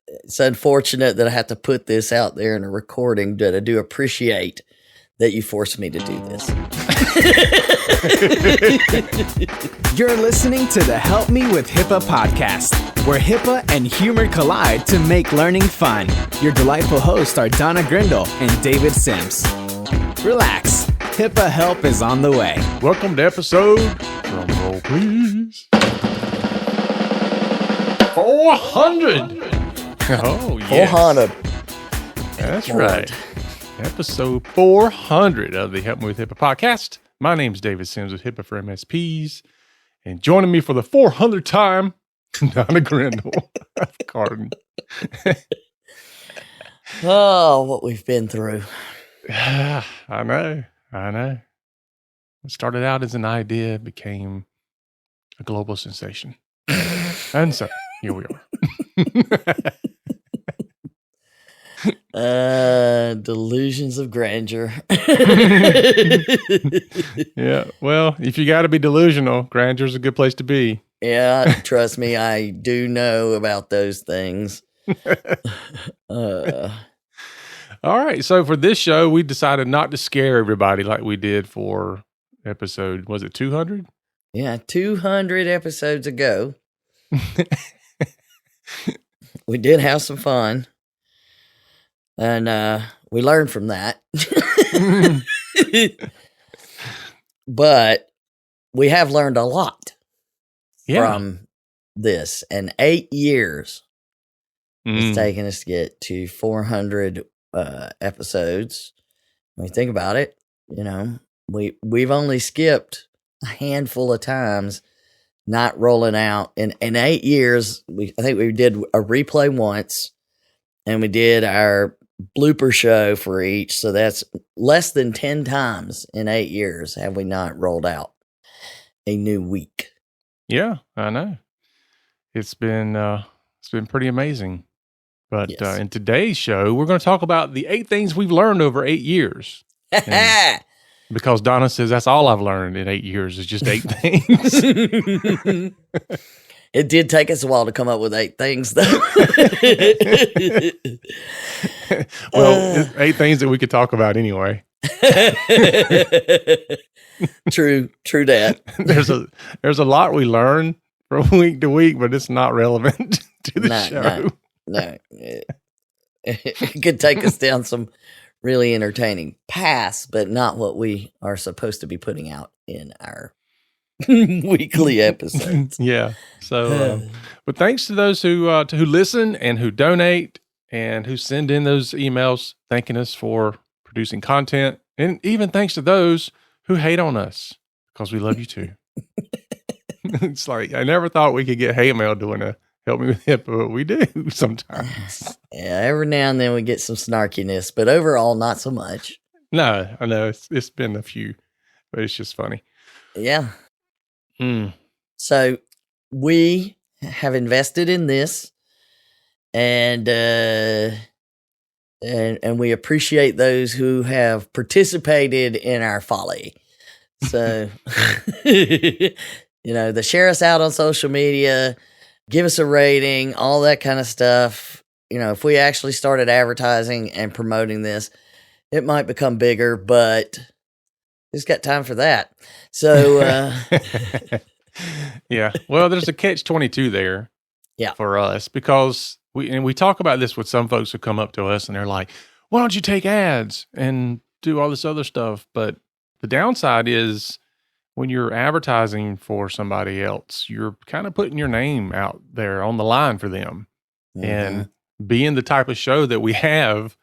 it's unfortunate that I have to put this out there in a recording, but I do appreciate that you forced me to do this. You're listening to the Help Me with HIPAA podcast, where HIPAA and humor collide to make learning fun. Your delightful hosts are Donna Grindle and David Sims. Relax, HIPAA help is on the way. Welcome to episode, drum roll please, 400. Oh, yes. 400. That's right. Episode 400 of the Help Me with HIPAA podcast. My name's David Sims with HIPAA for MSPs. And joining me for the 400th time, Donna Grindle. Carden. Oh, what we've been through. I know. It started out as an idea, became a global sensation. And so, here we are. Delusions of grandeur. Yeah, well, if you got to be delusional, grandure's a good place to be. Yeah, trust me, I do know about those things. All right, so for this show, we decided not to scare everybody like we did for episode, was it 200? Yeah, 200 episodes ago. We did have some fun. And we learned from that. But we have learned a lot from this. And 8 years it's taken us to get to 400 episodes. When you think about it, you know, we've only skipped a handful of times not rolling out. In 8 years, I think we did a replay once, and we did our blooper show for each. So that's less than 10 times in 8 years have we not rolled out a new week. Yeah, I know. It's been pretty amazing. But Yes. in today's show, we're going to talk about the 8 things we've learned over 8 years. And because Donna says that's all I've learned in 8 years is just 8 things. It did take us a while to come up with 8 things, though. Well, 8 things that we could talk about anyway. True that. There's a lot we learn from week to week, but it's not relevant to the show. No. It could take us down some really entertaining paths, but not what we are supposed to be putting out in our weekly episodes. Yeah. So, but thanks to those who listen and who donate and who send in those emails thanking us for producing content, and even thanks to those who hate on us because we love you too. It's like I never thought we could get hate mail doing a Help Me with HIPAA, but we do sometimes. Yeah, every now and then we get some snarkiness, but overall, not so much. No, I know it's been a few, but it's just funny. Yeah. So we have invested in this, and we appreciate those who have participated in our folly. So, share us out on social media, give us a rating, all that kind of stuff. You know, if we actually started advertising and promoting this, it might become bigger, but who's got time for that? So, yeah. Well, there's a catch-22 there. Yeah. For us, because we talk about this with some folks who come up to us and they're like, "Why don't you take ads and do all this other stuff?" But the downside is when you're advertising for somebody else, you're kind of putting your name out there on the line for them. And being the type of show that we have,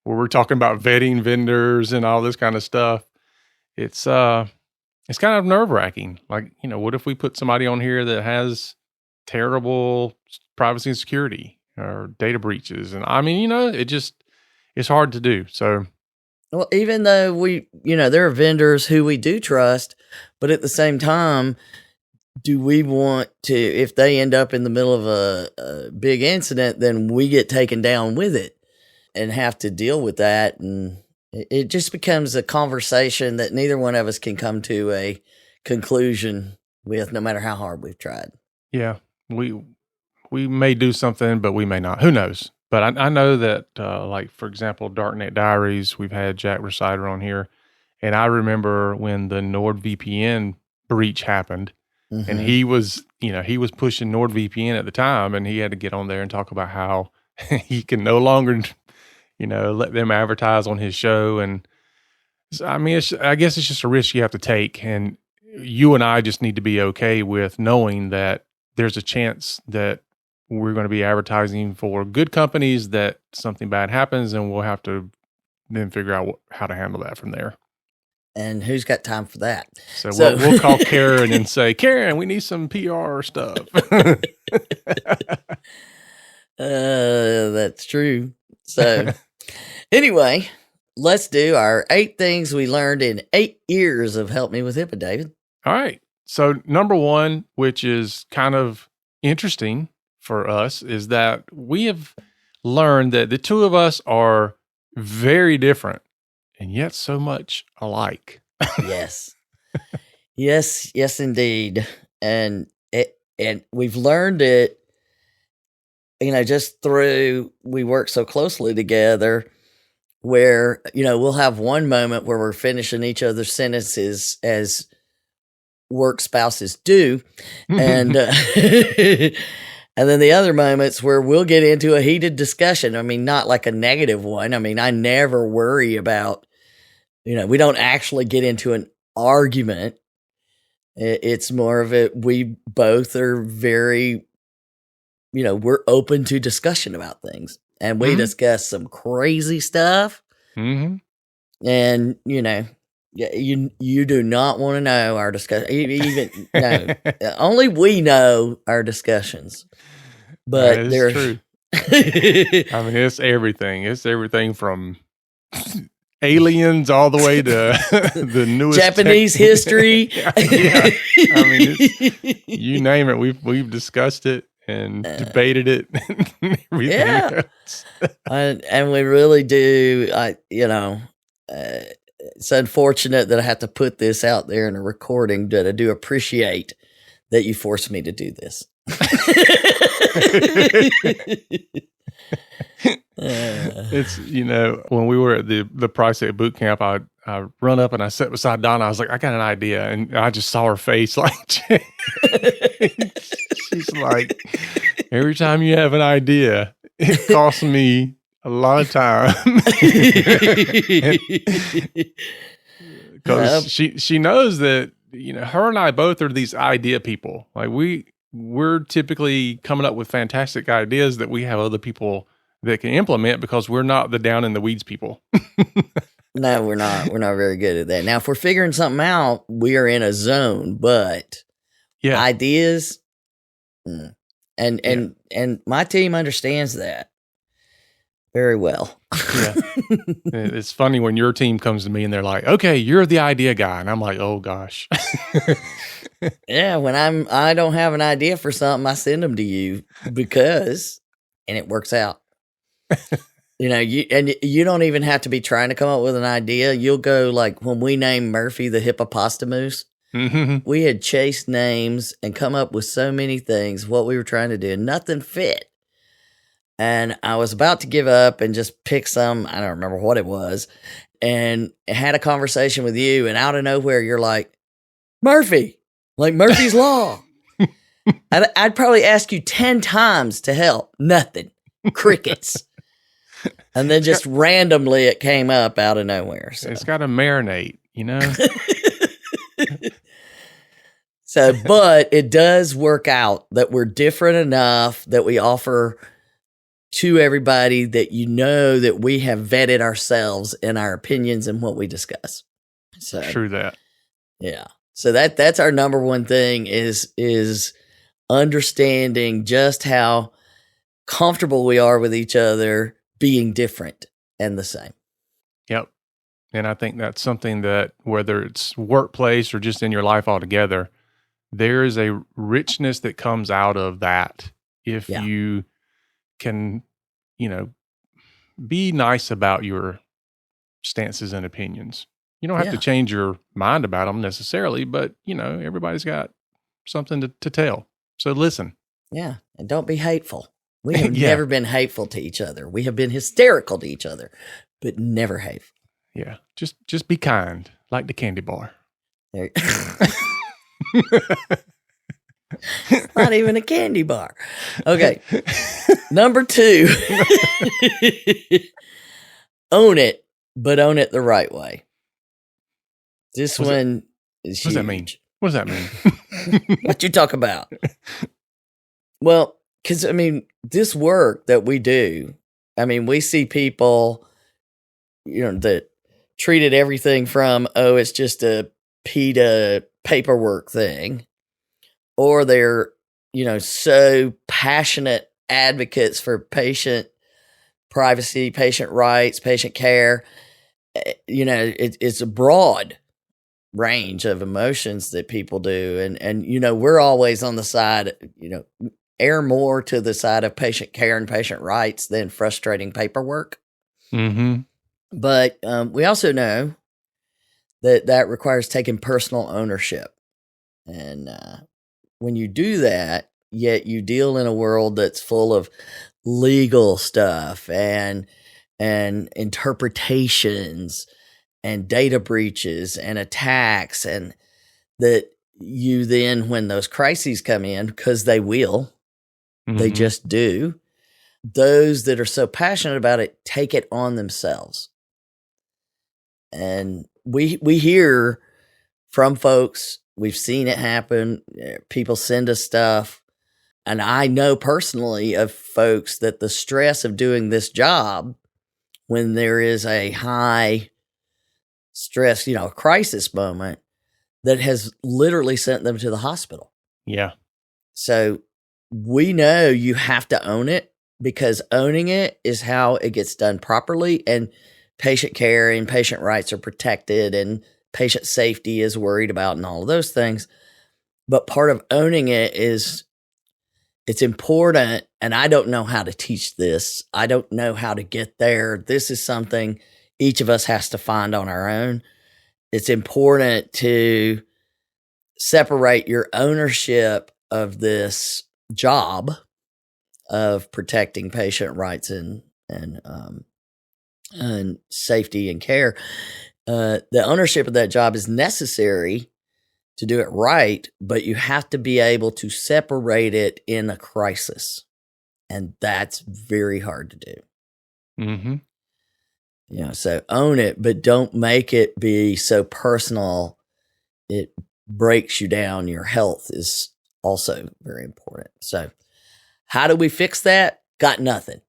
where we're talking about vetting vendors and all this kind of stuff, it's kind of nerve-wracking. Like, you know, what if we put somebody on here that has terrible privacy and security or data breaches? And I mean, you know, it's hard to do. So, well, even though there are vendors who we do trust, but at the same time, do we want to, if they end up in the middle of a big incident, then we get taken down with it and have to deal with that. And it just becomes a conversation that neither one of us can come to a conclusion with, no matter how hard we've tried. Yeah, we we may do something, but we may not. Who knows? But I know that, like, for example, Darknet Diaries, we've had Jack Resider on here. And I remember when the NordVPN breach happened, and he was pushing NordVPN at the time, and he had to get on there and talk about how he can no longer, let them advertise on his show. And I mean, I guess it's just a risk you have to take. And you and I just need to be okay with knowing that there's a chance that we're going to be advertising for good companies, that something bad happens, and we'll have to then figure out how to handle that from there. And who's got time for that? So we'll call Karen and say, Karen, we need some PR stuff. That's true. So anyway, let's do our 8 things we learned in 8 years of Help Me with HIPAA, David. All right. So number 1, which is kind of interesting for us, is that we have learned that the two of us are very different and yet so much alike. Yes. Yes, indeed. And we've learned it, just through, we work so closely together where, we'll have one moment where we're finishing each other's sentences as work spouses do. And, and then the other moments where we'll get into a heated discussion. I mean, not like a negative one. I mean, I never worry about, we don't actually get into an argument. It's more of it. We both are very, we're open to discussion about things, and we discuss some crazy stuff. And, you do not want to know our discussion. Even no, only we know our discussions. But there's true. I mean, it's everything. It's everything from aliens all the way to the newest Japanese history. Yeah. I mean, you name it. We've discussed it and debated it. And everything else. And we really do. It's unfortunate that I have to put this out there in a recording, but I do appreciate that you forced me to do this. It's, when we were at the Price boot camp, I run up and I sat beside Donna. I was like, I got an idea. And I just saw her face like, she's like, every time you have an idea, it costs me a lot of time. Because she knows that, her and I both are these idea people. Like we're typically coming up with fantastic ideas that we have other people that can implement, because we're not the down in the weeds people. No, we're not. We're not very good at that. Now, if we're figuring something out, we are in a zone, but ideas, and my team understands that very well. Yeah. It's funny when your team comes to me and they're like, okay, you're the idea guy. And I'm like, oh gosh. Yeah. When I don't have an idea for something, I send them to you and it works out. You don't even have to be trying to come up with an idea. You'll go, like when we named Murphy the hippopotamus, we had chased names and come up with so many things, what we were trying to do. Nothing fit. And I was about to give up and just pick some, I don't remember what it was, and had a conversation with you, and out of nowhere, you're like, Murphy, like Murphy's Law. I'd probably ask you 10 times to help. Nothing. Crickets. And then just randomly it came up out of nowhere. So. It's got to marinate, So, but it does work out that we're different enough that we offer to everybody that that we have vetted ourselves in our opinions and what we discuss. So true that. Yeah. So that's our number one thing is understanding just how comfortable we are with each other being different and the same. Yep. And I think that's something that, whether it's workplace or just in your life altogether, there is a richness that comes out of that if you can, be nice about your stances and opinions. You don't have to change your mind about them necessarily, but, everybody's got something to tell. So listen. Yeah. And don't be hateful. We have never been hateful to each other. We have been hysterical to each other, but never hateful. Yeah. Just be kind, like the candy bar. It's not even a candy bar. Okay. Number 2. Own it, but own it the right way. This one is huge. What does that mean? What you talk about? Well, because, I mean, this work that we do, I mean, we see people, that treated everything from, it's just a PETA paperwork thing, or they're, so passionate advocates for patient privacy, patient rights, patient care. It's a broad range of emotions that people do. And we're always on the side, err more to the side of patient care and patient rights than frustrating paperwork. Mm-hmm. But we also know that requires taking personal ownership. And when you do that, yet you deal in a world that's full of legal stuff and interpretations and data breaches and attacks, and that you then, when those crises come in, because they will, they just do, those that are so passionate about it take it on themselves. And we hear from folks, we've seen it happen, people send us stuff, and I know personally of folks that the stress of doing this job, when there is a high stress, a crisis moment, that has literally sent them to the hospital. Yeah. So we know you have to own it, because owning it is how it gets done properly, and patient care and patient rights are protected, and patient safety is worried about, and all of those things. But part of owning it is, it's important, and I don't know how to teach this. I don't know how to get there. This is something each of us has to find on our own. It's important to separate your ownership of this job of protecting patient rights and safety and care. The ownership of that job is necessary to do it right, but you have to be able to separate it in a crisis. And that's very hard to do. Mm-hmm. So own it, but don't make it be so personal it breaks you down. Your health is also very important. So how do we fix that? Got nothing.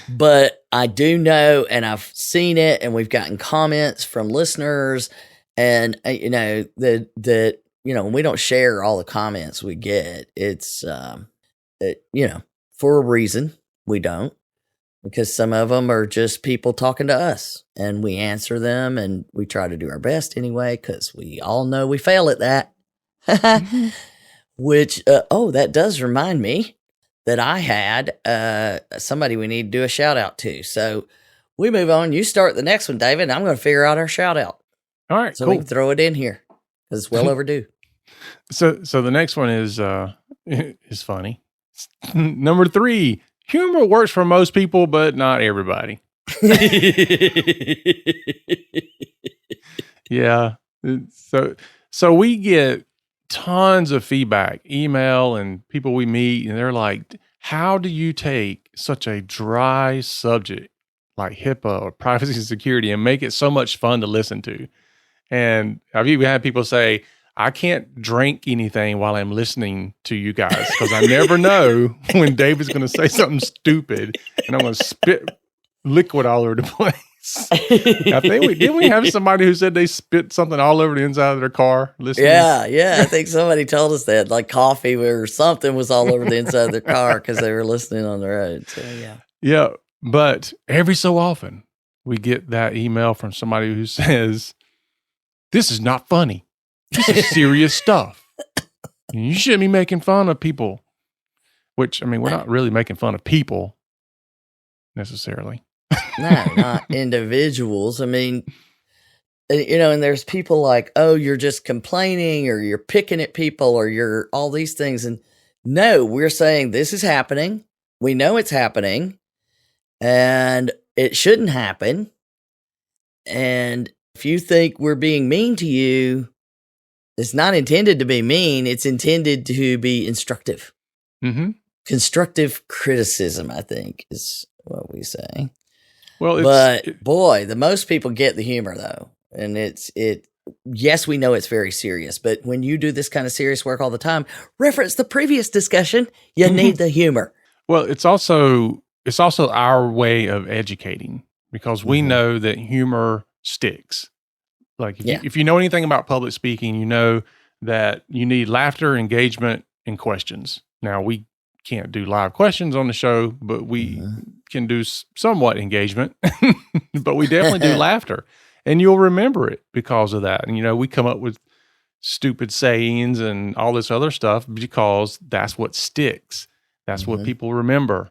But I do know, and I've seen it, and we've gotten comments from listeners, and that we don't share all the comments we get. It's for a reason we don't, because some of them are just people talking to us, and we answer them, and we try to do our best anyway, because we all know we fail at that. Which that does remind me that I had somebody we need to do a shout out to. So we move on. You start the next one, David, and I'm going to figure out our shout out. All right, so cool. We can throw it in here, because it's well overdue. So the next one is funny. Number 3, humor works for most people, but not everybody. Yeah. So we get tons of feedback, email, and people we meet, and they're like, how do you take such a dry subject like HIPAA or privacy and security and make it so much fun to listen to? And I've even had people say, I can't drink anything while I'm listening to you guys, because I never know when David's going to say something stupid and I'm going to spit liquid all over the place. I think didn't we have somebody who said they spit something all over the inside of their car listening? Yeah. I think somebody told us that, like coffee or something was all over the inside of their car because they were listening on the road. So yeah. But every so often we get that email from somebody who says, "This is not funny. This is serious stuff. You shouldn't be making fun of people." Which, I mean, we're not really making fun of people necessarily. No, not individuals. I mean, and there's people like, oh, you're just complaining or you're picking at people or you're all these things. And no, we're saying this is happening. We know it's happening and it shouldn't happen. And if you think we're being mean to you, it's not intended to be mean. It's intended to be instructive. Mm-hmm. Constructive criticism, I think, is what we say. Well, boy, the most people get the humor though. And yes, we know it's very serious, but when you do this kind of serious work all the time, reference the previous discussion, you need the humor. Well, it's also our way of educating because we know that humor sticks. Like if you know anything about public speaking, you know that you need laughter, engagement, and questions. Now, we can't do live questions on the show, but we can do somewhat engagement, but we definitely do laughter. And you'll remember it because of that. And, we come up with stupid sayings and all this other stuff because that's what sticks. That's what people remember.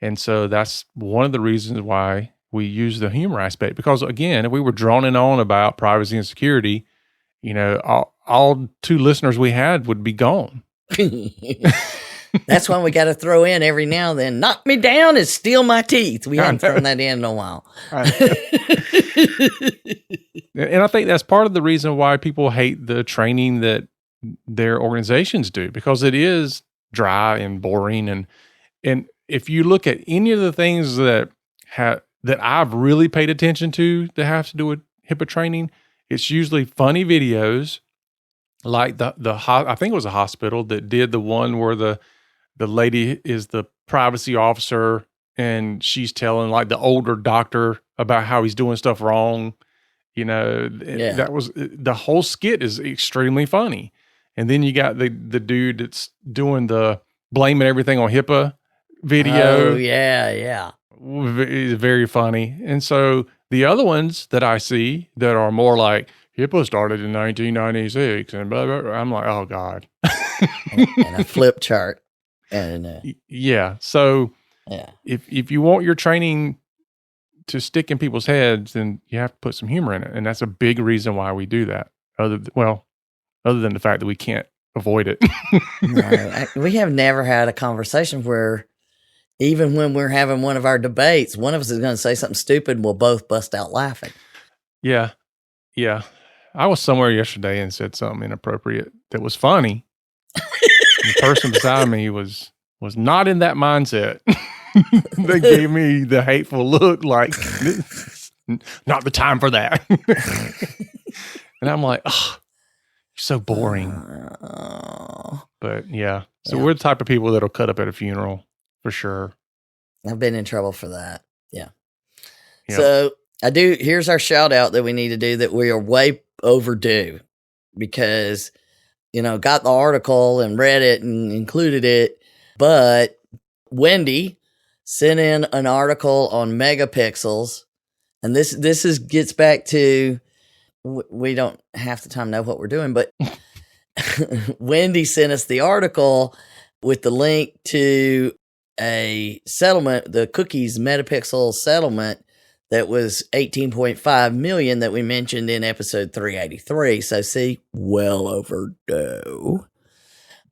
And so that's one of the reasons why we use the humor aspect. Because, again, if we were droning on about privacy and security, all 2 listeners we had would be gone. That's when we got to throw in every now and then, knock me down and steal my teeth. We haven't thrown that in a while. And I think that's part of the reason why people hate the training that their organizations do, because it is dry and boring. And if you look at any of the things that I've really paid attention to that have to do with HIPAA training, it's usually funny videos, like I think it was a hospital that did the one where the lady is the privacy officer and she's telling like the older doctor about how he's doing stuff wrong. That was the whole skit is extremely funny. And then you got the dude that's doing the blaming everything on HIPAA video. Oh, yeah. It's very funny. And so the other ones that I see that are more like HIPAA started in 1996 and blah, blah, blah, I'm like, oh God. and a flip chart. And so if you want your training to stick in people's heads, then you have to put some humor in it, and that's a big reason why we do that. Other than the fact that we can't avoid it. No, we have never had a conversation where, even when we're having one of our debates, one of us is going to say something stupid, and we'll both bust out laughing. Yeah. I was somewhere yesterday and said something inappropriate that was funny. The person beside me was not in that mindset. They gave me the hateful look like, not the time for that. And I'm like, oh, you're so boring. But so we're the type of people that'll cut up at a funeral for sure. I've been in trouble for that. Yeah. So here's our shout out that we need to do that we are way overdue because, got the article and read it and included it, but Wendy sent in an article on megapixels, and this gets back to, we don't half the time know what we're doing, but Wendy sent us the article with the link to a settlement, the cookies metapixel settlement that was 18.5 million that we mentioned in episode 383. So see, well overdue.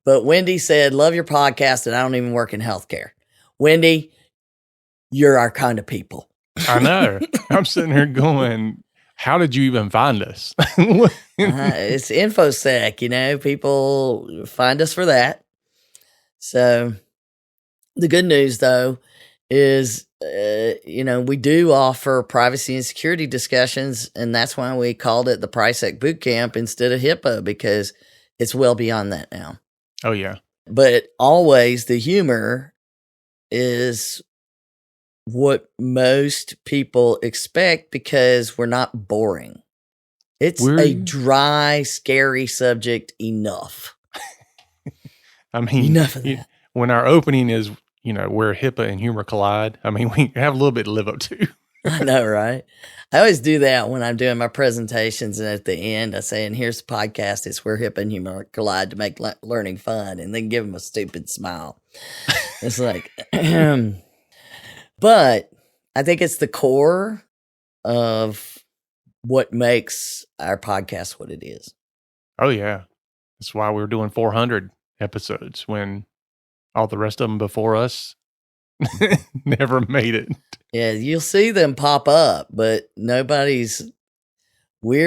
But Wendy said, love your podcast, and I don't even work in healthcare. Wendy, you're our kind of people. I know. I'm sitting here going, how did you even find us? It's InfoSec, people find us for that. So the good news, though, is, we do offer privacy and security discussions, and that's why we called it the PriceSec Bootcamp instead of HIPAA, because it's well beyond that now. Oh, yeah. But always the humor is what most people expect because we're not boring. It's a dry, scary subject enough. I mean, enough of that. When our opening is, where HIPAA and humor collide, I mean, we have a little bit to live up to. I know, right? I always do that when I'm doing my presentations, and at the end I say, and here's the podcast, it's where HIPAA and humor collide to make learning fun, and then give them a stupid smile. It's like, but I think it's the core of what makes our podcast what it is. Oh, yeah. That's why we're doing 400 episodes when all the rest of them before us never made it. Yeah, you'll see them pop up, but we're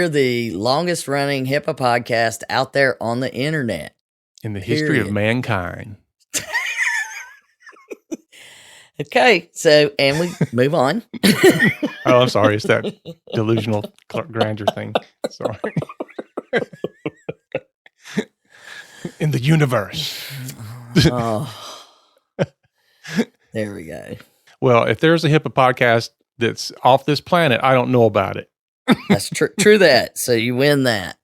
the longest running HIPAA podcast out there on the internet. In the history of mankind. Okay, so, and we move on. Oh, I'm sorry. It's that delusional grandeur thing. Sorry. In the universe. Oh, there we go. Well, if there's a HIPAA podcast that's off this planet, I don't know about it. That's true that. So you win that.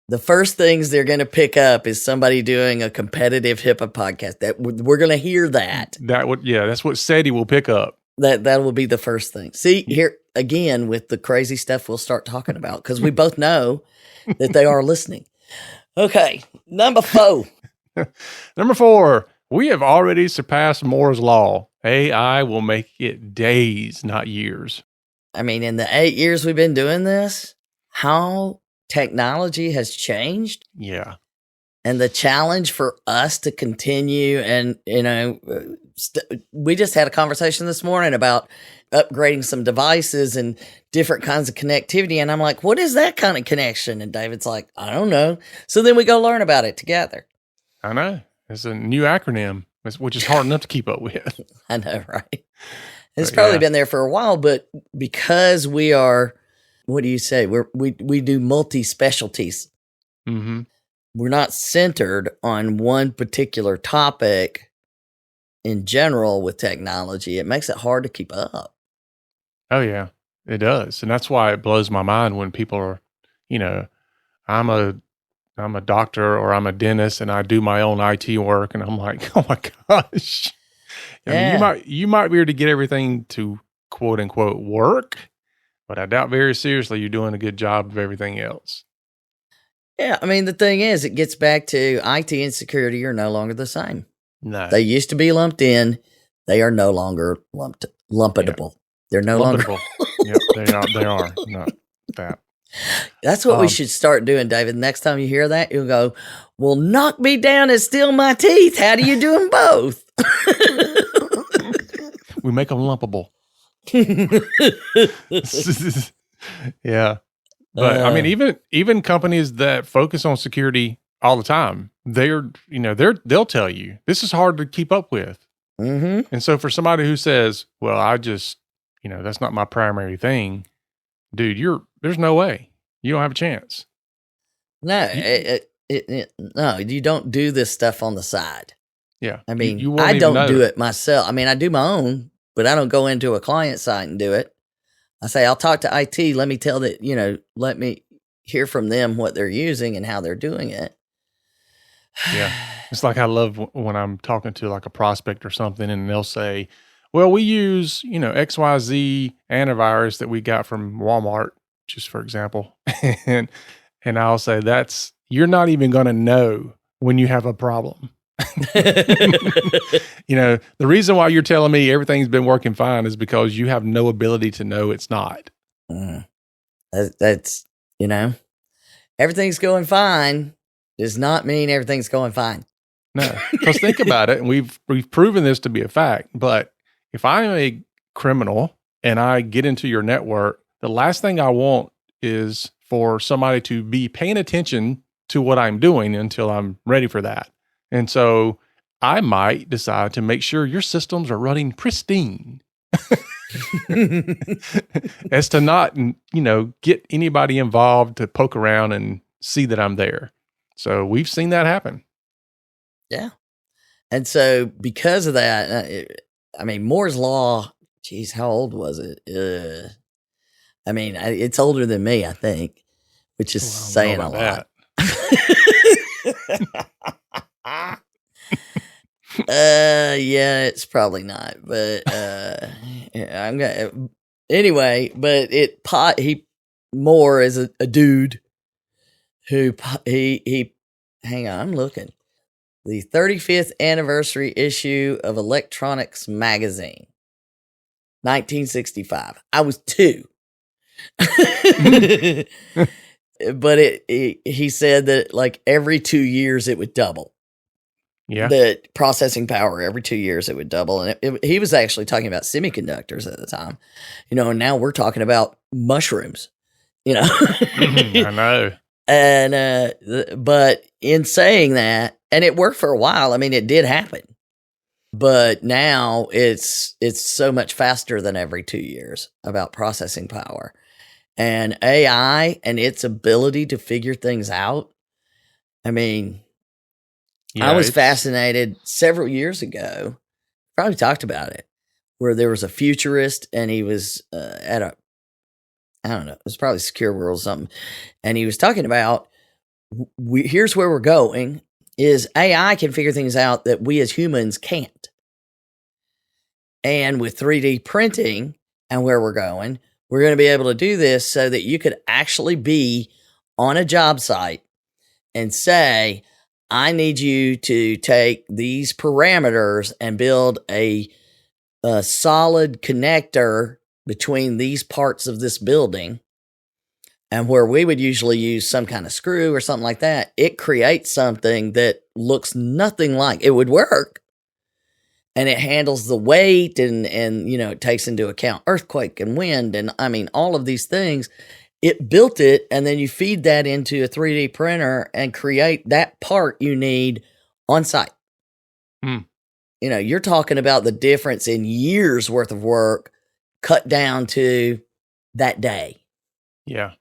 The first things they're going to pick up is somebody doing a competitive HIPAA podcast. That we're going to hear that. That's what SETI will pick up. That will be the first thing. See, here again with the crazy stuff we'll start talking about, because we both know that they are listening. Okay, number 4. Number 4, we have already surpassed Moore's Law. AI will make it days, not years. I mean, in the 8 years we've been doing this, how technology has changed. Yeah. And the challenge for us to continue, and, we just had a conversation this morning about upgrading some devices and different kinds of connectivity. And I'm like, what is that kind of connection? And David's like, I don't know. So then we go learn about it together. I know. It's a new acronym, which is hard enough to keep up with. I know, right? It's probably been there for a while, but because we are, what do you say? We do multi-specialties. Mm-hmm. We're not centered on one particular topic in general with technology. It makes it hard to keep up. Oh, yeah, it does. And that's why it blows my mind when people are, I'm a doctor or I'm a dentist and I do my own IT work. And I'm like, oh my gosh. I mean, you might be able to get everything to quote unquote work, but I doubt very seriously you're doing a good job of everything else. Yeah, I mean, the thing is, it gets back to IT and security are no longer the same. No. They used to be lumped in. They are no longer lumpable. Yeah. They're no longer. Yep, they are not that. That's what we should start doing, David. Next time you hear that, you'll go, well, knock me down and steal my teeth. How do you do them both? We make them lumpable. Yeah. But I mean, even companies that focus on security all the time, they'll tell you this is hard to keep up with. Mm-hmm. And so for somebody who says, well, I just, that's not my primary thing, dude, there's no way you don't have a chance. No, no, you don't do this stuff on the side. Yeah. I mean, I don't do it myself. I mean, I do my own, but I don't go into a client site and do it. I say, I'll talk to IT. Let me let me hear from them what they're using and how they're doing it. Yeah. It's like I love when I'm talking to like a prospect or something and they'll say, well, we use, XYZ antivirus that we got from Walmart, just for example. and I'll say you're not even going to know when you have a problem. The reason why you're telling me everything's been working fine is because you have no ability to know it's not. That's everything's going fine does not mean everything's going fine. No, because think about it, and we've proven this to be a fact. But if I'm a criminal and I get into your network, the last thing I want is for somebody to be paying attention to what I'm doing until I'm ready for that. And so I might decide to make sure your systems are running pristine as to not, get anybody involved to poke around and see that I'm there. So we've seen that happen. Yeah. And so because of that, Moore's Law, geez, how old was it? It's older than me, I think, which is saying a lot. Yeah, it's probably not, but I'm gonna anyway. But Moore is a dude who he. Hang on, I'm looking. The 35th anniversary issue of Electronics magazine, 1965. I was 2. But he said that like every 2 years it would double. Yeah. The processing power every 2 years it would double. And he was actually talking about semiconductors at the time, and now we're talking about mushrooms, I know. And, but in saying that, and it worked for a while, I mean, it did happen, but now it's so much faster than every 2 years about processing power. And AI and its ability to figure things out. I mean, I was fascinated several years ago, probably talked about it, where there was a futurist and he was at I don't know, it was probably Secure World or something. And he was talking about, here's where we're going, is AI can figure things out that we as humans can't. And with 3D printing and where we're going to be able to do this so that you could actually be on a job site and say, I need you to take these parameters and build a solid connector between these parts of this building. And where we would usually use some kind of screw or something like that, it creates something that looks nothing like it would work. And it handles the weight and it takes into account earthquake and wind. And I mean, all of these things, it built it. And then you feed that into a 3D printer and create that part you need on site. You're talking about the difference in years worth of work cut down to that day. Yeah.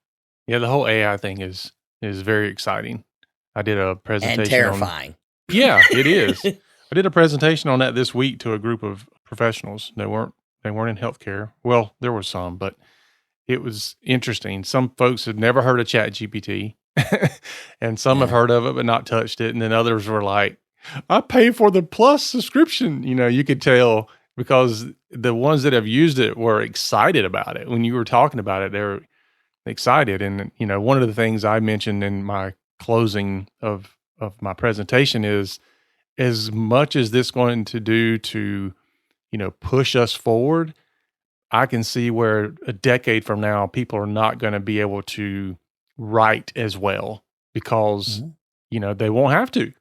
Yeah. The whole AI thing is very exciting. I did a presentation. And terrifying. Yeah, it is. I did a presentation on that this week to a group of professionals. They weren't in healthcare. Well, there were some, but it was interesting. Some folks had never heard of ChatGPT, and some have heard of it but not touched it. And then others were like, I pay for the Plus subscription. You could tell because the ones that have used it were excited about it. When you were talking about it, they were excited. And, one of the things I mentioned in my closing of my presentation is, as much as this going to do to, push us forward, I can see where a decade from now, people are not going to be able to write as well because, they won't have to.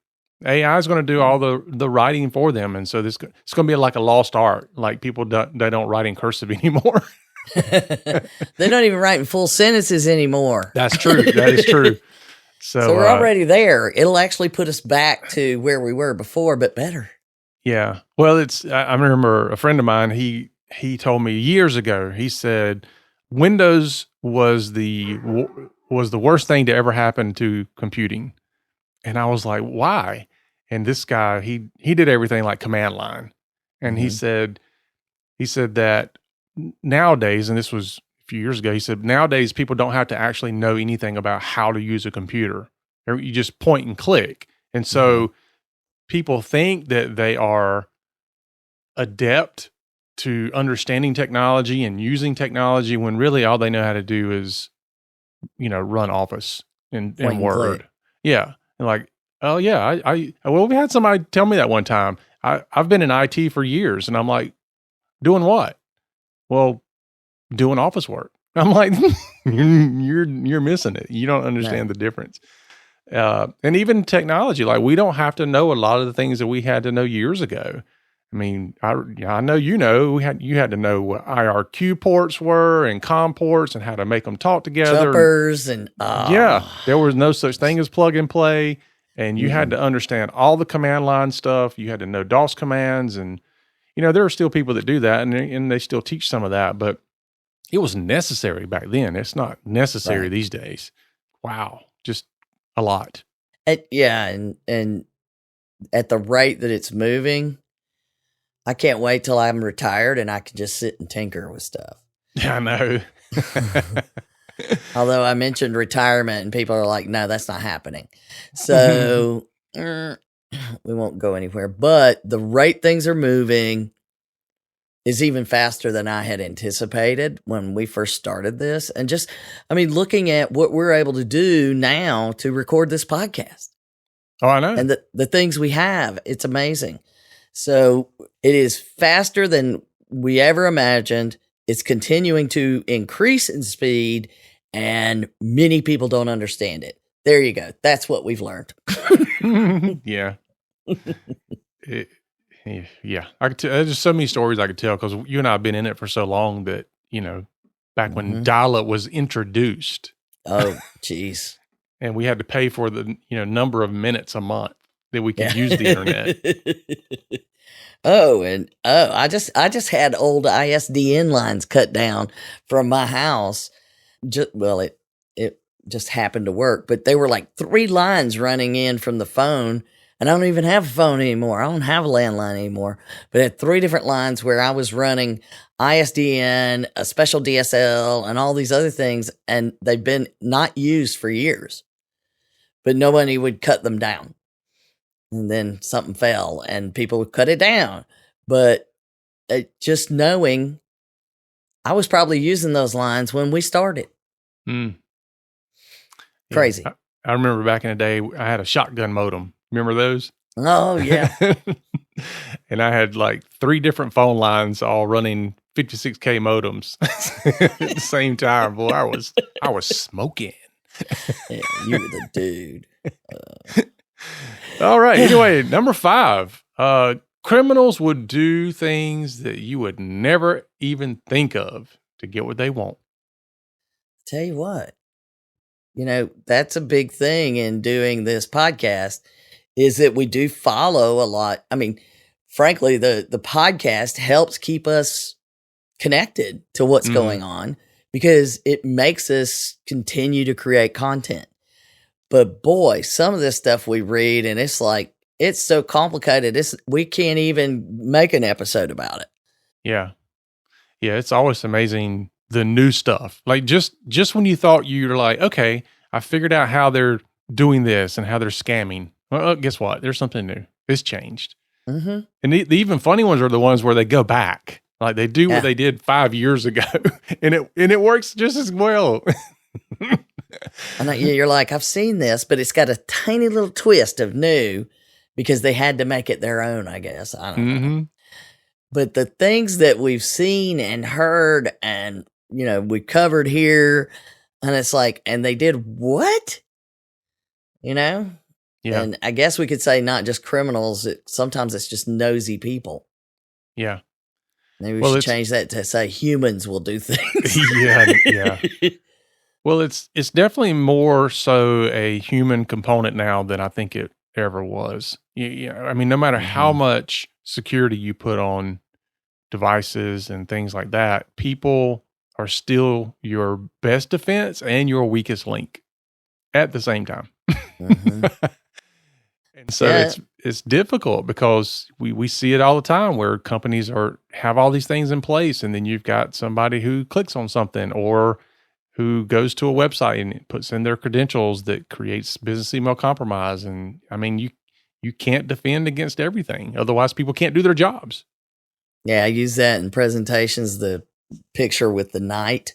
AI is going to do all the writing for them. And so it's going to be like a lost art. Like people they don't write in cursive anymore. They don't even write in full sentences anymore. That's true. That is true. So we're already there. It'll actually put us back to where we were before, but better. Yeah. Well, I remember a friend of mine, he told me years ago, he said, Windows was the worst thing to ever happen to computing. And I was like, why? And this guy, he did everything like command line. And he said that nowadays, and this was a few years ago, he said, nowadays people don't have to actually know anything about how to use a computer. You just point and click. And so people think that they are adept to understanding technology and using technology when really all they know how to do is, run Office and Word. Yeah. And like, oh yeah, we had somebody tell me that one time. I've been in IT for years, and I'm like, doing what? Well, doing office work. I'm like, you're missing it. You don't understand the difference. And even technology, like we don't have to know a lot of the things that we had to know years ago. I mean, I know you had to know what IRQ ports were and COM ports and how to make them talk together. Jumpers and there was no such thing as plug and play, and you had to understand all the command line stuff. You had to know DOS commands, and there are still people that do that, and they still teach some of that, but it was necessary back then. It's not necessary these days. Wow, just a lot. And at the rate that it's moving, I can't wait till I'm retired and I can just sit and tinker with stuff. Yeah, I know. Although I mentioned retirement and people are like, no, that's not happening. So we won't go anywhere. But the rate things are moving is even faster than I had anticipated when we first started this. And just, looking at what we're able to do now to record this podcast. Oh, I know. And the things we have, it's amazing. So it is faster than we ever imagined. it's continuing to increase in speed, and many people don't understand it. There you go. That's what we've learned. Yeah. Yeah. There's just so many stories I could tell because you and I have been in it for so long that, back when dial-up was introduced. Oh, geez. And we had to pay for the, number of minutes a month that we could use the internet. I just had old ISDN lines cut down from my house. It just happened to work, but they were like 3 lines running in from the phone, and I don't even have a phone anymore. I don't have a landline anymore, but I had 3 different lines where I was running ISDN, a special DSL, and all these other things, and they've been not used for years, but nobody would cut them down. And then something fell and people would cut it down. But just knowing I was probably using those lines when we started. Mm. Crazy. Yeah, I remember back in the day, I had a shotgun modem. Remember those? Oh, yeah. And I had like 3 different phone lines all running 56K modems at the same time. Boy, I was smoking. Yeah, you were the dude. All right. Anyway, number 5. Criminals would do things that you would never even think of to get what they want. Tell you what, that's a big thing in doing this podcast is that we do follow a lot. I mean, frankly, the podcast helps keep us connected to what's going on because it makes us continue to create content. But boy, some of this stuff we read and it's like, it's so complicated. We can't even make an episode about it. Yeah. Yeah. It's always amazing. The new stuff, like just when you thought you're like, okay, I figured out how they're doing this and how they're scamming. Well, guess what? There's something new. It's changed. Mm-hmm. And the even funny ones are the ones where they go back, like they do what they did 5 years ago, and it works just as well. And you're like, I've seen this, but it's got a tiny little twist of new because they had to make it their own, I guess. I don't know. But the things that we've seen and heard and, we covered here, and it's like, and they did what? Yeah. And I guess we could say not just criminals. Sometimes it's just nosy people. Yeah. Maybe we should change that to say humans will do things. Yeah. Well, it's definitely more so a human component now than I think it ever was. I mean, no matter how much security you put on devices and things like that, people are still your best defense and your weakest link at the same time. And so it's difficult because we see it all the time where companies have all these things in place, and then you've got somebody who clicks on something or who goes to a website and puts in their credentials that creates business email compromise. And I mean, you can't defend against everything. Otherwise, people can't do their jobs. Yeah, I use that in presentations, the picture with the knight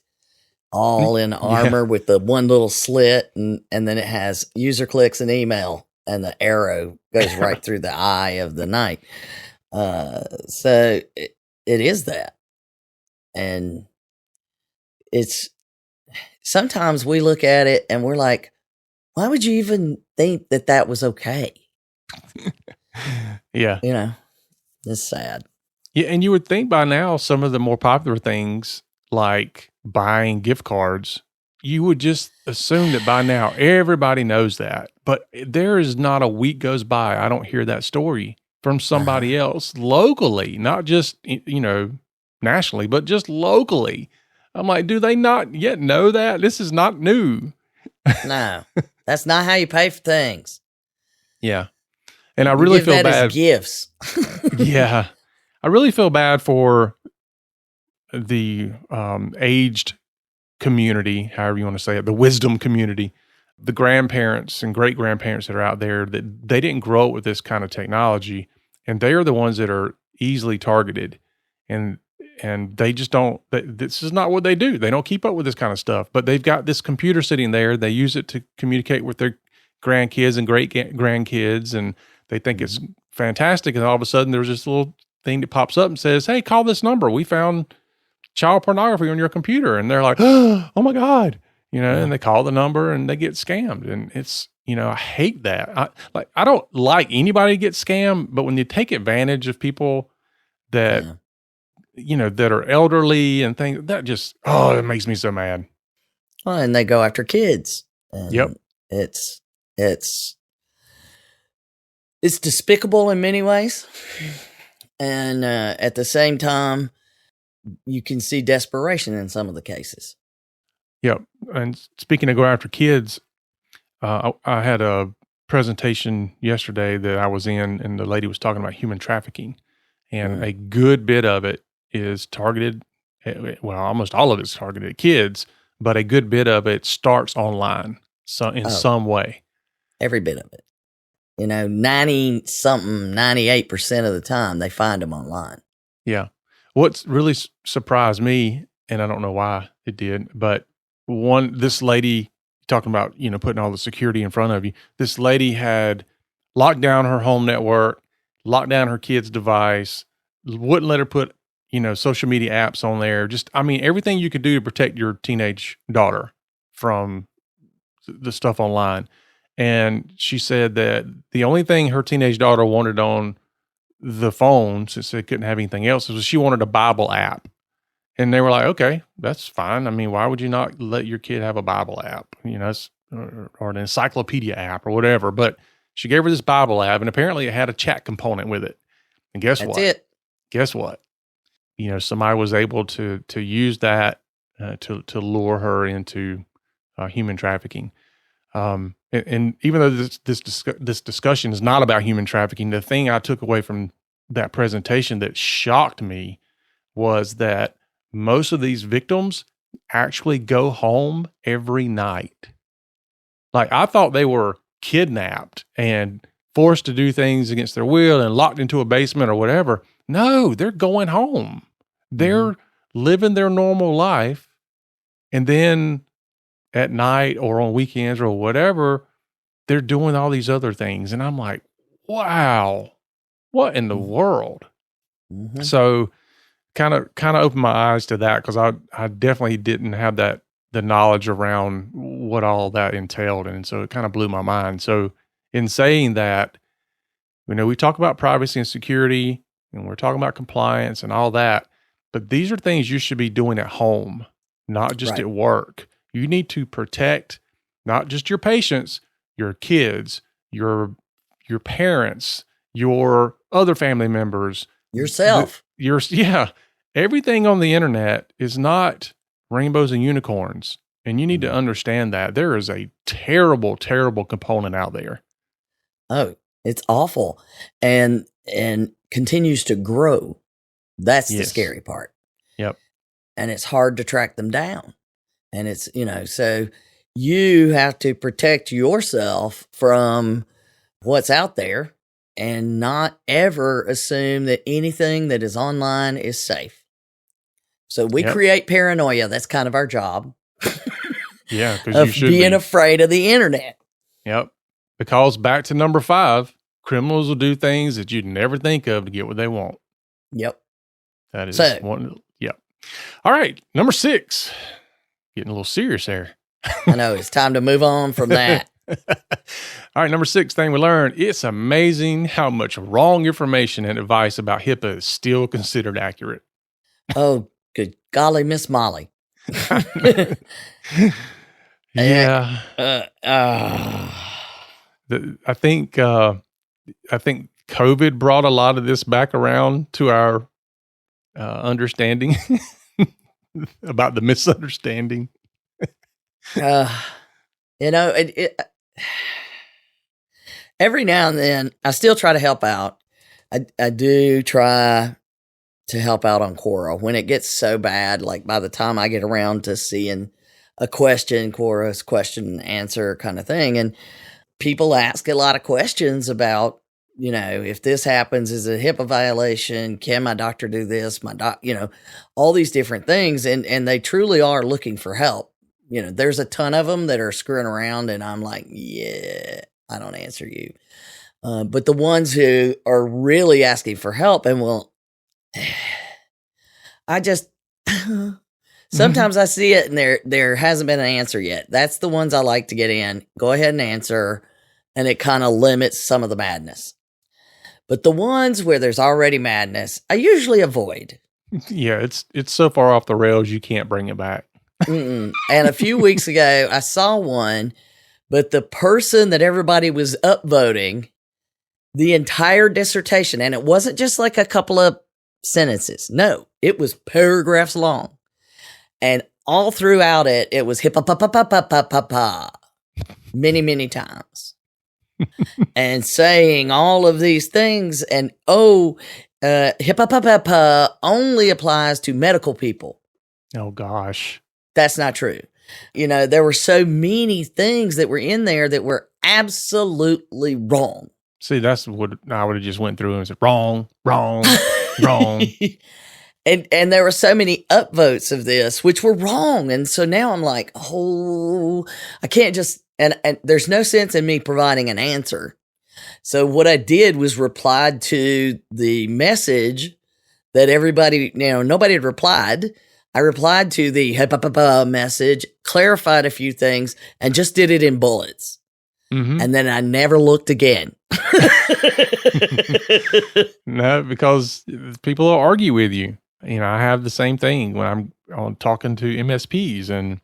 all in armor with the one little slit, and then it has user clicks an email, and the arrow goes right through the eye of the knight. So it is that. And it's sometimes we look at it and we're like, why would you even think that was okay? Yeah. It's sad. Yeah. And you would think by now, some of the more popular things like buying gift cards, you would just assume that by now everybody knows that. But there is not a week goes by I don't hear that story from somebody else locally, not just, nationally, but just locally. I'm like, do they not yet know that? This is not new. No, that's not how you pay for things. Yeah. And I really feel bad. As gifts. Yeah. I really feel bad for the aged community, however you want to say it, the wisdom community, the grandparents and great grandparents that are out there that they didn't grow up with this kind of technology, and they are the ones that are easily targeted, and they just don't. This is not what they do. They don't keep up with this kind of stuff. But they've got this computer sitting there. They use it to communicate with their grandkids and great grandkids, and they think it's fantastic. And all of a sudden, there's this little thing that pops up and says, "Hey, call this number. We found child pornography on your computer. And they're like, oh my God, and they call the number and they get scammed. And it's, I hate that. I don't like anybody to get scammed, but when you take advantage of people that, that are elderly and things, that just, it makes me so mad. Well, and they go after kids. And yep. It's despicable in many ways. And at the same time, you can see desperation in some of the cases. Yep. And speaking of go after kids, I had a presentation yesterday that I was in, and the lady was talking about human trafficking. And a good bit of it is targeted, almost all of it's targeted at kids, but a good bit of it starts online some way. Every bit of it. 98% of the time, they find them online. Yeah. What's really surprised me, and I don't know why it did, but this lady talking about, putting all the security in front of you, this lady had locked down her home network, locked down her kid's device, wouldn't let her put, social media apps on there. Just, everything you could do to protect your teenage daughter from the stuff online. And she said that the only thing her teenage daughter wanted on the phone, since they couldn't have anything else, was she wanted a Bible app. And they were like, okay, that's fine. Why would you not let your kid have a Bible app? Or an encyclopedia app or whatever. But she gave her this Bible app, and apparently it had a chat component with it. And guess what? That's it. Guess what? Somebody was able to use that to lure her into human trafficking. And even though this discussion is not about human trafficking, the thing I took away from that presentation that shocked me was that most of these victims actually go home every night. Like, I thought they were kidnapped and forced to do things against their will and locked into a basement or whatever. No, they're going home. They're living their normal life. And then at night or on weekends or whatever, they're doing all these other things. And I'm like, wow, what in the world? Mm-hmm. So kind of opened my eyes to that, because I definitely didn't have the knowledge around what all that entailed. And so it kind of blew my mind. So in saying that, we talk about privacy and security, and we're talking about compliance and all that, but these are things you should be doing at home, not just at work. You need to protect not just your patients, your kids, your parents, your other family members, yourself. Everything on the internet is not rainbows and unicorns. And you need to understand that there is a terrible, terrible component out there. Oh, it's awful. And continues to grow. That's the scary part. Yep. And it's hard to track them down. And it's, so you have to protect yourself from what's out there and not ever assume that anything that is online is safe. So we create paranoia. That's kind of our job. Yeah, because you should be afraid of the internet. Yep. Because back to number 5, criminals will do things that you'd never think of to get what they want. Yep. That is one. Yep. All right. Number 6. Getting a little serious there. I know. It's time to move on from that. All right. Number 6 thing we learned. It's amazing how much wrong information and advice about HIPAA is still considered accurate. Oh, good golly, Miss Molly. Yeah. I think COVID brought a lot of this back around to our understanding about the misunderstanding. Every now and then, I still try to help out. I do try to help out on Quora when it gets so bad. Like, by the time I get around to seeing a question, Quora's question and answer kind of thing, and people ask a lot of questions about, if this happens, is it a HIPAA violation? Can my doctor do this? All these different things. And they truly are looking for help. There's a ton of them that are screwing around, and I'm like, yeah, I don't answer you. But the ones who are really asking for help and I Sometimes I see it and there hasn't been an answer yet. That's the ones I like to get in. Go ahead and answer, and it kind of limits some of the madness. But the ones where there's already madness, I usually avoid. Yeah, it's so far off the rails you can't bring it back. And a few weeks ago, I saw one, but the person that everybody was upvoting, the entire dissertation, and it wasn't just like a couple of sentences. No, it was paragraphs long. And all throughout it, it was hippa-pa-pa-pa-pa-pa-pa many, many times. And saying all of these things, and hippa-pa-pa-pa only applies to medical people. Oh, gosh. That's not true. There were so many things that were in there that were absolutely wrong. See, that's what I would have just went through and said, wrong. And there were so many upvotes of this, which were wrong. And so now I'm like, I can't just, and there's no sense in me providing an answer. So what I did was replied to the message that everybody, nobody had replied. I replied to the message, clarified a few things, and just did it in bullets. Mm-hmm. And then I never looked again. No, because people will argue with you. I have the same thing when I'm talking to MSPs, and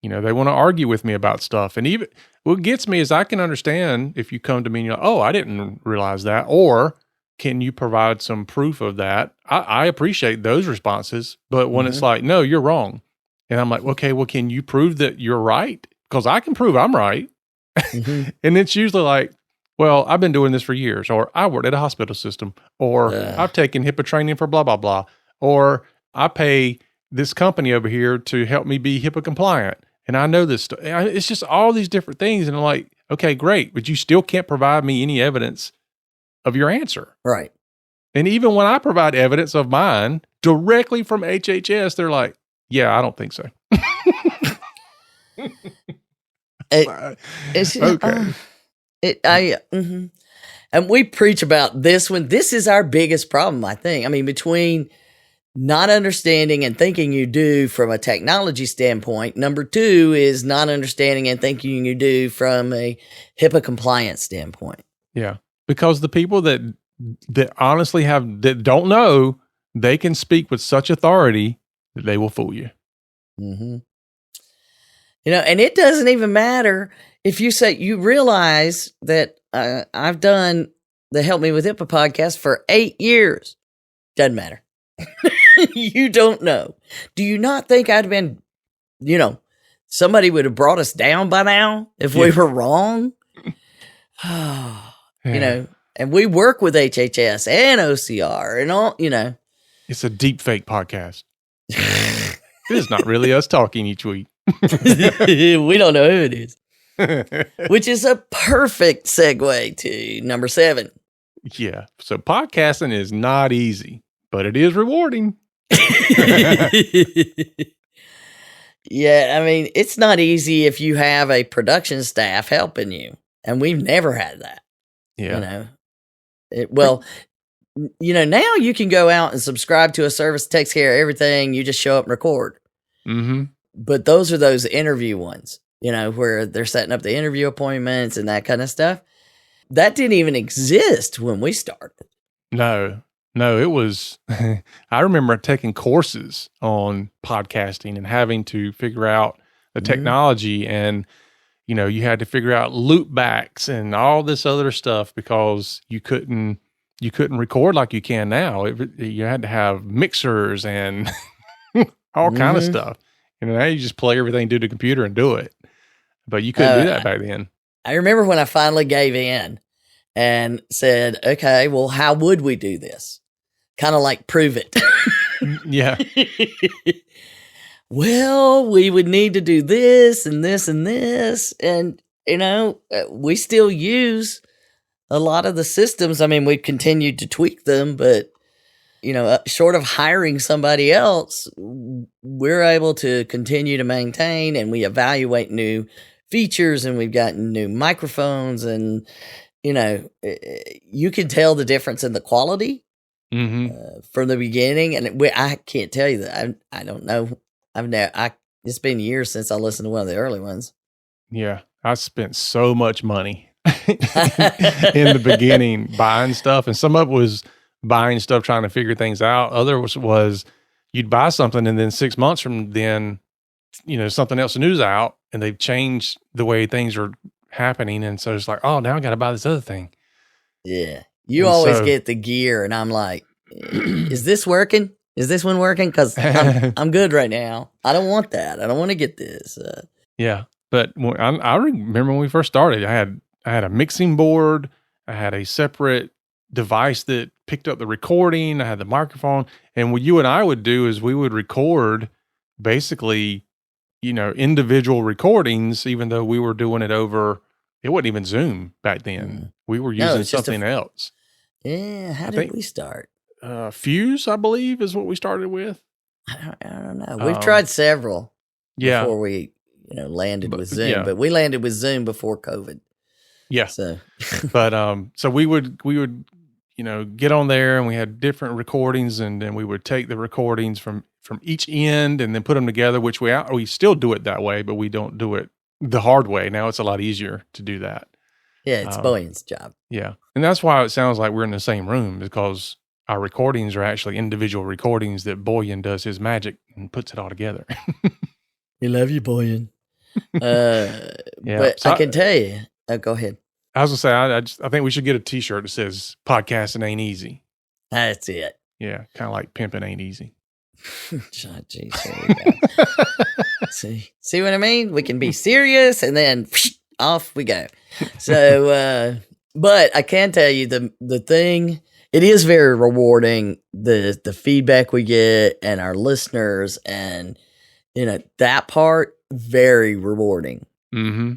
they want to argue with me about stuff. And even what gets me is I can understand if you come to me and you're like, oh, I didn't realize that, or can you provide some proof of that? I appreciate those responses, but when it's like, no, you're wrong, and I'm like, okay, well, can you prove that you're right? Because I can prove I'm right. Mm-hmm. And it's usually like, well, I've been doing this for years, or I worked at a hospital system, or I've taken HIPAA training for blah, blah, blah, or I pay this company over here to help me be HIPAA compliant. And I know this stuff. It's just all these different things. And I'm like, okay, great. But you still can't provide me any evidence of your answer. Right. And even when I provide evidence of mine directly from HHS, they're like, yeah, I don't think so. Okay. And we preach about this one. This is our biggest problem, I think. I mean, between not understanding and thinking you do from a technology standpoint. Number two is not understanding and thinking you do from a HIPAA compliance standpoint. Yeah. Because the people that honestly that don't know, they can speak with such authority that they will fool you. Mm-hmm. And it doesn't even matter if you say, you realize that I've done the Help Me With HIPAA podcast for 8 years. Doesn't matter. You don't know. Do you not think I'd been, somebody would have brought us down by now if we were wrong? And we work with HHS and OCR and all, It's a deep fake podcast. This is not really us talking each week. We don't know who it is. Which is a perfect segue to number 7. Yeah. So podcasting is not easy, but it is rewarding. Yeah. I mean, it's not easy if you have a production staff helping you. And we've never had that. Yeah. Now you can go out and subscribe to a service that takes care of everything. You just show up and record. Mm-hmm. But those are those interview ones, where they're setting up the interview appointments and that kind of stuff. That didn't even exist when we started. No, it was, I remember taking courses on podcasting and having to figure out the technology, and, you had to figure out loop backs and all this other stuff because you couldn't record like you can now. You had to have mixers and all kind of stuff. Now you just plug everything to the computer and do it. But you couldn't do that back then. I remember when I finally gave in and said, okay, well, how would we do this? Kind of like prove it. Yeah. Well, we would need to do this and this and this. And, we still use a lot of the systems. I mean, we've continued to tweak them, but, short of hiring somebody else, we're able to continue to maintain, and we evaluate new features, and we've gotten new microphones, and, you can tell the difference in the quality from the beginning. And I can't tell you that. I don't know. It's been years since I listened to one of the early ones. Yeah. I spent so much money in the beginning buying stuff. And some of it was buying stuff, trying to figure things out. Others was you'd buy something and then 6 months from then, something else new's out and they've changed the way things are happening. And so it's like, oh, now I got to buy this other thing. Yeah. You always get the gear and I'm like, is this working? Is this one working? Because I'm good right now. I don't want that. I don't want to get this. Yeah. But I remember when we first started, I had a mixing board. I had a separate device that picked up the recording. I had the microphone. And what you and I would do is we would record basically, individual recordings, even though we were doing it over, it wasn't even Zoom back then. We were using something else. Yeah. How did we start? Fuse, I believe, is what we started with. I don't know. We've tried several before we landed with Zoom, but we landed with Zoom before COVID. Yeah. So, so we would, get on there and we had different recordings and then we would take the recordings from each end and then put them together, which we still do it that way, but we don't do it the hard way. Now it's a lot easier to do that. Yeah. It's Boyan's job. Yeah. And that's why it sounds like we're in the same room, because our recordings are actually individual recordings that Boyan does his magic and puts it all together. We love you, Boyan. But so I can tell you. Go ahead. I was gonna say, I think we should get a T-shirt that says "Podcasting ain't easy." That's it. Yeah, kind of like pimping ain't easy. Jeez, see what I mean? We can be serious and then off we go. So, but I can tell you the thing. It is very rewarding, the feedback we get and our listeners, and that part very rewarding. Mm-hmm.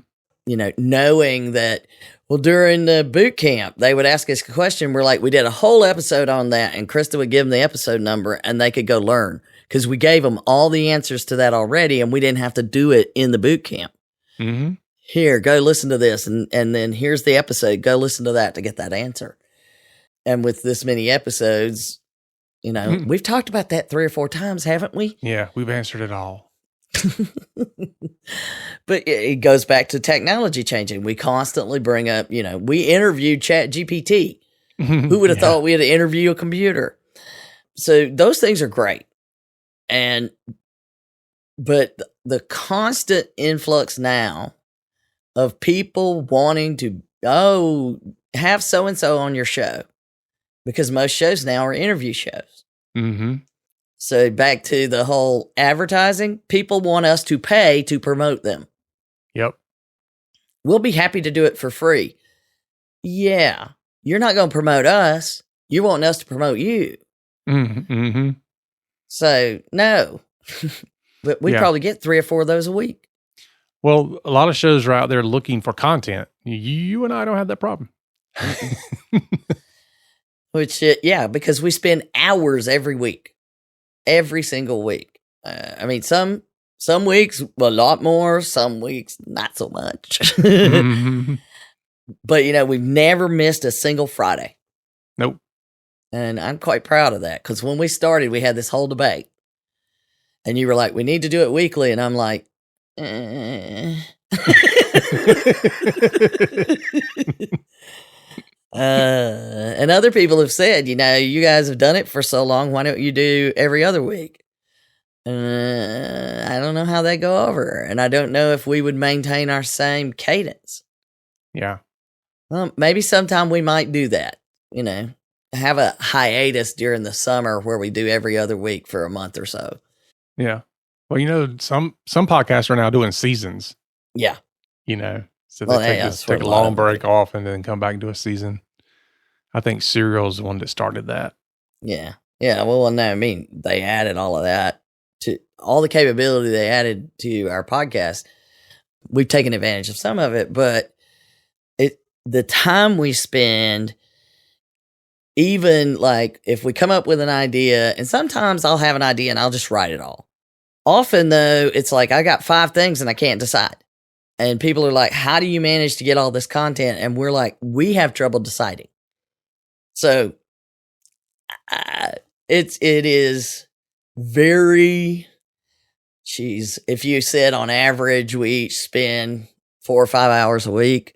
Knowing that. Well, during the boot camp, they would ask us a question. We're like, we did a whole episode on that, and Krista would give them the episode number, and they could go learn because we gave them all the answers to that already, and we didn't have to do it in the boot camp. Mm-hmm. Here, go listen to this, and then here's the episode. Go listen to that to get that answer. And with this many episodes, we've talked about that 3 or 4 times, haven't we? Yeah, we've answered it all. But it goes back to technology changing. We constantly bring up, we interviewed ChatGPT. Who would have thought we had to interview a computer? So those things are great. But the constant influx now of people wanting to, have so-and-so on your show, because most shows now are interview shows. Mm-hmm. So back to the whole advertising, people want us to pay to promote them. Yep. We'll be happy to do it for free. Yeah. You're not going to promote us. You want us to promote you. Mm-hmm. So, no. But we probably get 3 or 4 of those a week. Well, a lot of shows are out there looking for content. You and I don't have that problem. Which, because we spend hours every week. Every single week. Some weeks a lot more, some weeks not so much. Mm-hmm. But we've never missed a single Friday. Nope. And I'm quite proud of that, because when we started, we had this whole debate, and you were like, "We need to do it weekly," and I'm like, and other people have said, you guys have done it for so long. Why don't you do every other week? I don't know how they go over. And I don't know if we would maintain our same cadence. Yeah. Well, maybe sometime we might do that, have a hiatus during the summer where we do every other week for a month or so. Yeah. Well, some podcasts are now doing seasons. Yeah. So they take a long break off and then come back and do a season. I think Serial's the one that started that. Yeah. Yeah. Well, no, they added all of that to all the capability they added to our podcast. We've taken advantage of some of it, but the time we spend, even like if we come up with an idea, and sometimes I'll have an idea and I'll just write it all. Often though, it's like I got 5 things and I can't decide. And people are like, how do you manage to get all this content? And we're like, we have trouble deciding. So It is very. Jeez, if you said on average we each spend 4 or 5 hours a week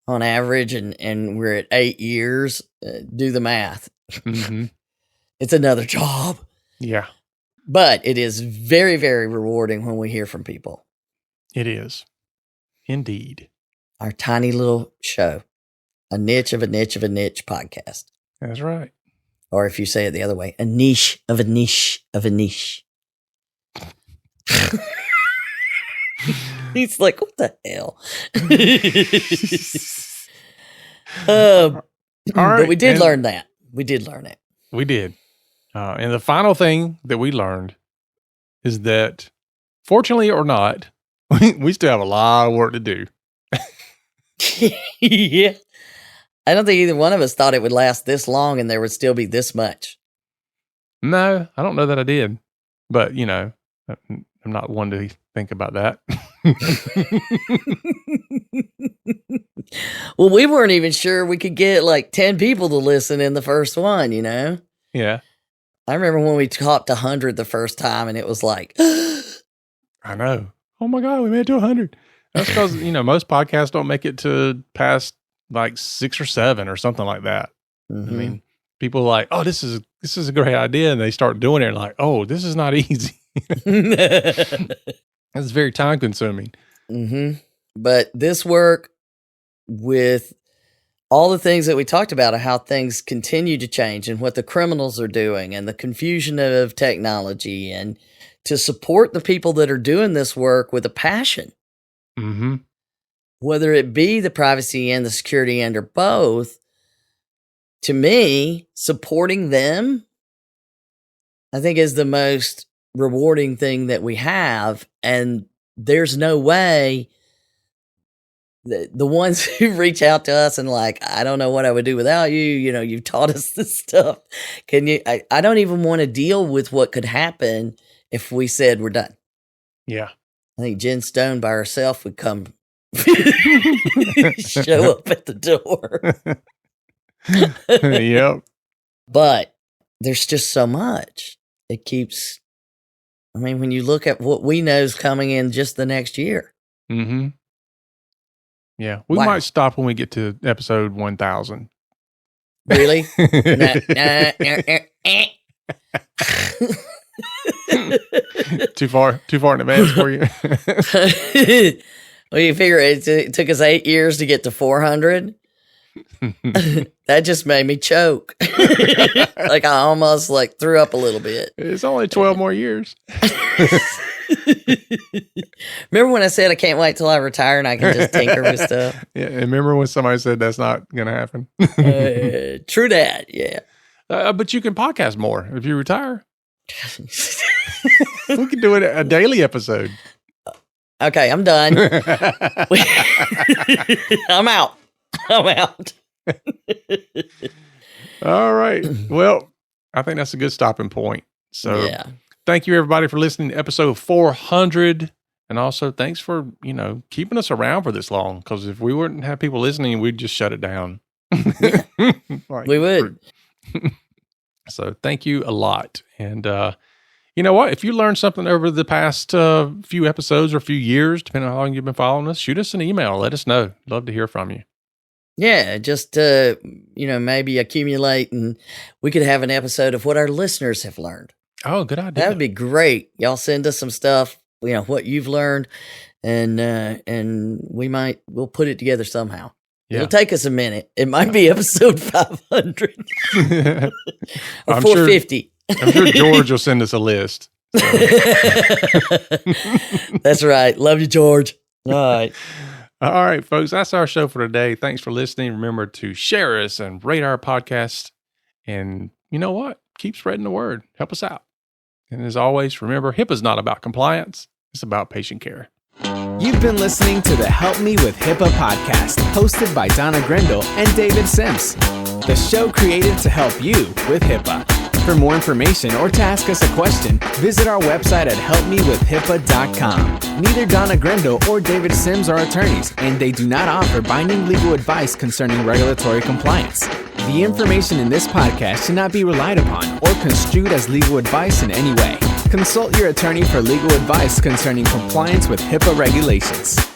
on average, and we're at 8 years, do the math. Mm-hmm. It's another job. Yeah. But it is very, very rewarding when we hear from people. It is. Indeed. Our tiny little show. A niche of a niche of a niche podcast. That's right. Or if you say it the other way, a niche of a niche of a niche. He's like, what the hell? All right. But we did learn that. We did learn it. We did. And the final thing that we learned is that, fortunately or not, we still have a lot of work to do. Yeah. I don't think either one of us thought it would last this long and there would still be this much. No, I don't know that I did. But, I'm not one to think about that. Well, we weren't even sure we could get like 10 people to listen in the first one, Yeah. I remember when we topped 100 the first time and it was like, I know. Oh my God, we made it to 100. That's because, most podcasts don't make it to past like 6 or 7 or something like that. mm-hmm. I mean, people are like, oh, this is a great idea. And they start doing it and like, oh, this is not easy. It's very time consuming. Mm-hmm. But this work with all the things that we talked about, how things continue to change and what the criminals are doing and the confusion of technology, and to support the people that are doing this work with a passion, mm-hmm. whether it be the privacy and the security end or both, to me, supporting them, I think is the most rewarding thing that we have. And there's no way the ones who reach out to us and like, I don't know what I would do without you. You've taught us this stuff. I don't even want to deal with what could happen if we said we're done. Yeah. I think Jen Stone by herself would come show up at the door. Yep. But there's just so much. It keeps, when you look at what we know is coming in just the next year. Mm-hmm. Yeah. We Wow. might stop when we get to episode 1000. Really? Too far in advance for you. Well, you figure it took us 8 years to get to 400. That just made me choke. Like I almost threw up a little bit. It's only 12 more years. Remember when I said I can't wait till I retire and I can just tinker with stuff? Yeah, and remember when somebody said that's not going to happen? True that, yeah. But you can podcast more if you retire. We can do it a daily episode. Okay, I'm done. I'm out. All right. Well, I think that's a good stopping point. So yeah. Thank you everybody for listening to episode 400. And also thanks for, keeping us around for this long. Because if we wouldn't have people listening, we'd just shut it down. We would. So thank you a lot. And you know what? If you learned something over the past few episodes or few years, depending on how long you've been following us, shoot us an email. Let us know. Love to hear from you. Yeah, just, maybe accumulate and we could have an episode of what our listeners have learned. Oh, good idea. That would be great. Y'all send us some stuff, what you've learned, and we'll put it together somehow. Yeah. It'll take us a minute. It might be episode 500 or I'm 450. I'm sure George will send us a list. So. That's right. Love you, George. All right. All right, folks. That's our show for today. Thanks for listening. Remember to share us and rate our podcast. And you know what? Keep spreading the word. Help us out. And as always, remember, HIPAA's not about compliance. It's about patient care. You've been listening to the Help Me with HIPAA podcast, hosted by Donna Grindle and David Sims. The show created to help you with HIPAA. For more information or to ask us a question, visit our website at helpmewithhipaa.com. Neither Donna Grindle or David Sims are attorneys, and they do not offer binding legal advice concerning regulatory compliance. The information in this podcast should not be relied upon or construed as legal advice in any way. Consult your attorney for legal advice concerning compliance with HIPAA regulations.